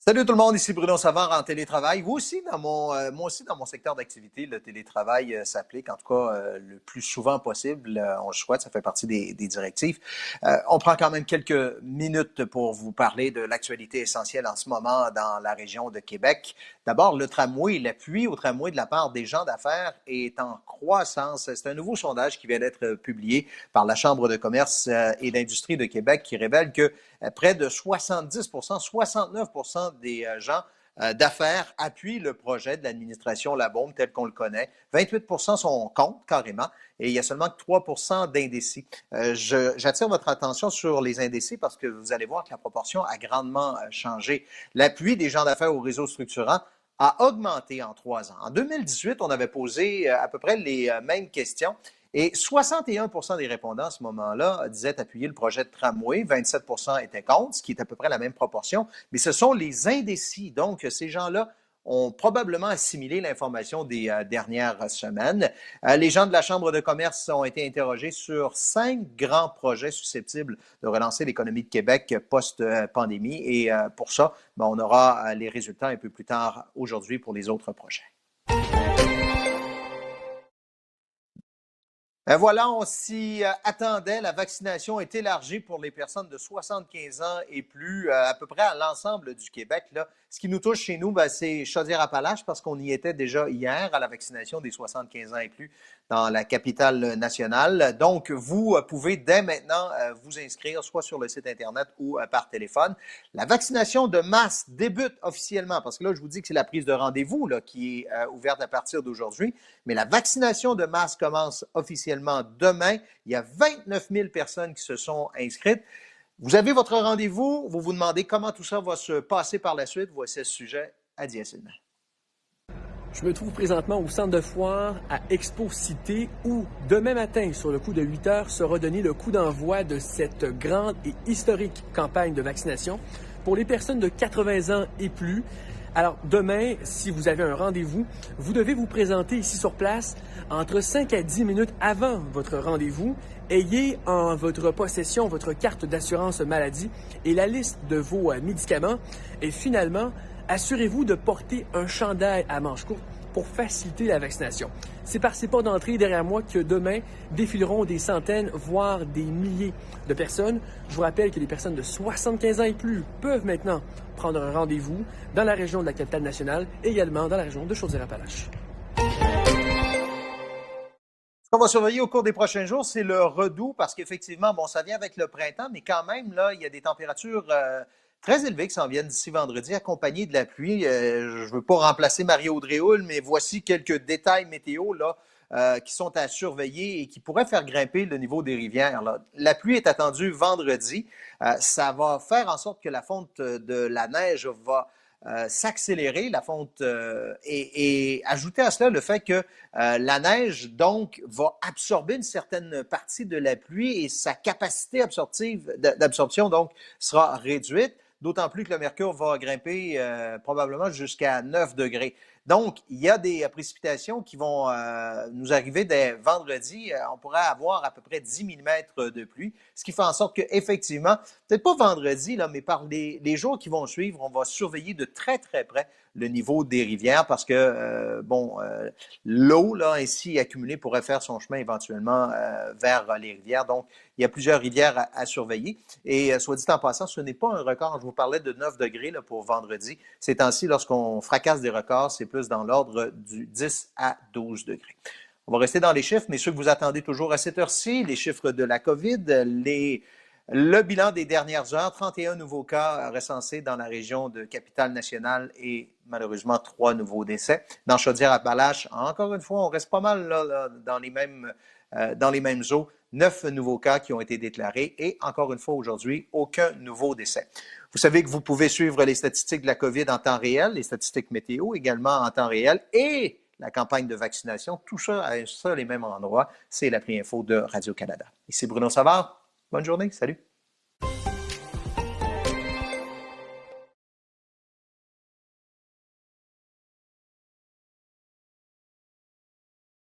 Salut tout le monde, ici Bruno Savard en télétravail. Moi aussi dans mon secteur d'activité, le télétravail s'applique, en tout cas le plus souvent possible. On le souhaite, ça fait partie des directives. On prend quand même quelques minutes pour vous parler de l'actualité essentielle en ce moment dans la région de Québec. D'abord, le tramway, l'appui au tramway de la part des gens d'affaires est en croissance. C'est un nouveau sondage qui vient d'être publié par la Chambre de commerce et d'industrie de Québec qui révèle que près de 70 69 des gens d'affaires appuient le projet de l'administration Labaume tel qu'on le connaît. 28 sont contre carrément et il y a seulement 3 d'indécis. J'attire votre attention sur les indécis parce que vous allez voir que la proportion a grandement changé. L'appui des gens d'affaires au réseau structurant a augmenté en 3 ans. En 2018, on avait posé à peu près les mêmes questions. Et 61 des répondants à ce moment-là disaient appuyer le projet de tramway, 27 étaient contre, ce qui est à peu près la même proportion, mais ce sont les indécis. Donc, ces gens-là ont probablement assimilé l'information des dernières semaines. Les gens de la Chambre de commerce ont été interrogés sur 5 grands projets susceptibles de relancer l'économie de Québec post-pandémie. Et pour ça, on aura les résultats un peu plus tard aujourd'hui pour les autres projets. Voilà, on s'y attendait. La vaccination est élargie pour les personnes de 75 ans et plus, à peu près à l'ensemble du Québec. Là. Ce qui nous touche chez nous, c'est Chaudière-Appalaches parce qu'on y était déjà hier à la vaccination des 75 ans et plus dans la capitale nationale. Donc, vous pouvez dès maintenant vous inscrire soit sur le site Internet ou par téléphone. La vaccination de masse débute officiellement parce que là, je vous dis que c'est la prise de rendez-vous là, qui est ouverte à partir d'aujourd'hui. Mais la vaccination de masse commence officiellement demain. Il y a 29 000 personnes qui se sont inscrites. Vous avez votre rendez-vous, vous vous demandez comment tout ça va se passer par la suite. Voici ce sujet à Diacilement. Je me trouve présentement au centre de foire à Expo Cité où demain matin, sur le coup de 8 heures, sera donné le coup d'envoi de cette grande et historique campagne de vaccination pour les personnes de 80 ans et plus. Alors, demain, si vous avez un rendez-vous, vous devez vous présenter ici sur place entre 5 à 10 minutes avant votre rendez-vous. Ayez en votre possession votre carte d'assurance maladie et la liste de vos médicaments. Et finalement, assurez-vous de porter un chandail à manches courtes pour faciliter la vaccination. C'est par ces portes d'entrée derrière moi que demain défileront des centaines, voire des milliers de personnes. Je vous rappelle que les personnes de 75 ans et plus peuvent maintenant prendre un rendez-vous dans la région de la capitale nationale et également dans la région de Chaudière-Appalaches. Ce qu'on va surveiller au cours des prochains jours, c'est le redoux parce qu'effectivement, ça vient avec le printemps, mais quand même, là, il y a des températures très élevées qui s'en viennent d'ici vendredi, accompagnées de la pluie. Je ne veux pas remplacer Marie-Audrey Houle, mais voici quelques détails météo là, qui sont à surveiller et qui pourraient faire grimper le niveau des rivières. Là. La pluie est attendue vendredi. Ça va faire en sorte que la fonte de la neige va s'accélérer, la fonte, et ajouter à cela le fait que la neige, donc, va absorber une certaine partie de la pluie et sa capacité d'absorption, donc, sera réduite. D'autant plus que le mercure va grimper probablement jusqu'à 9 degrés. Donc, il y a des précipitations qui vont nous arriver dès vendredi. On pourrait avoir à peu près 10 mm de pluie, ce qui fait en sorte qu'effectivement, peut-être pas vendredi, là, mais par les jours qui vont suivre, on va surveiller de très, très près le niveau des rivières parce que, l'eau, là, ainsi accumulée pourrait faire son chemin éventuellement vers les rivières. Donc, il y a plusieurs rivières à surveiller. Et soit dit en passant, ce n'est pas un record. Je vous parlais de 9 degrés là, pour vendredi. Ces temps-ci, lorsqu'on fracasse des records, c'est plus dans l'ordre du 10 à 12 degrés. On va rester dans les chiffres, mais ceux que vous attendez toujours à cette heure-ci, les chiffres de la COVID, le bilan des dernières heures, 31 nouveaux cas recensés dans la région de Capitale-Nationale et malheureusement 3 nouveaux décès. Dans Chaudière-Appalaches, encore une fois, on reste pas mal là, dans les mêmes eaux. 9 nouveaux cas qui ont été déclarés et encore une fois aujourd'hui, aucun nouveau décès. Vous savez que vous pouvez suivre les statistiques de la COVID en temps réel, les statistiques météo également en temps réel et la campagne de vaccination, tout ça à un seul et même endroit, c'est l'appli info de Radio-Canada. Ici Bruno Savard. Bonne journée, salut.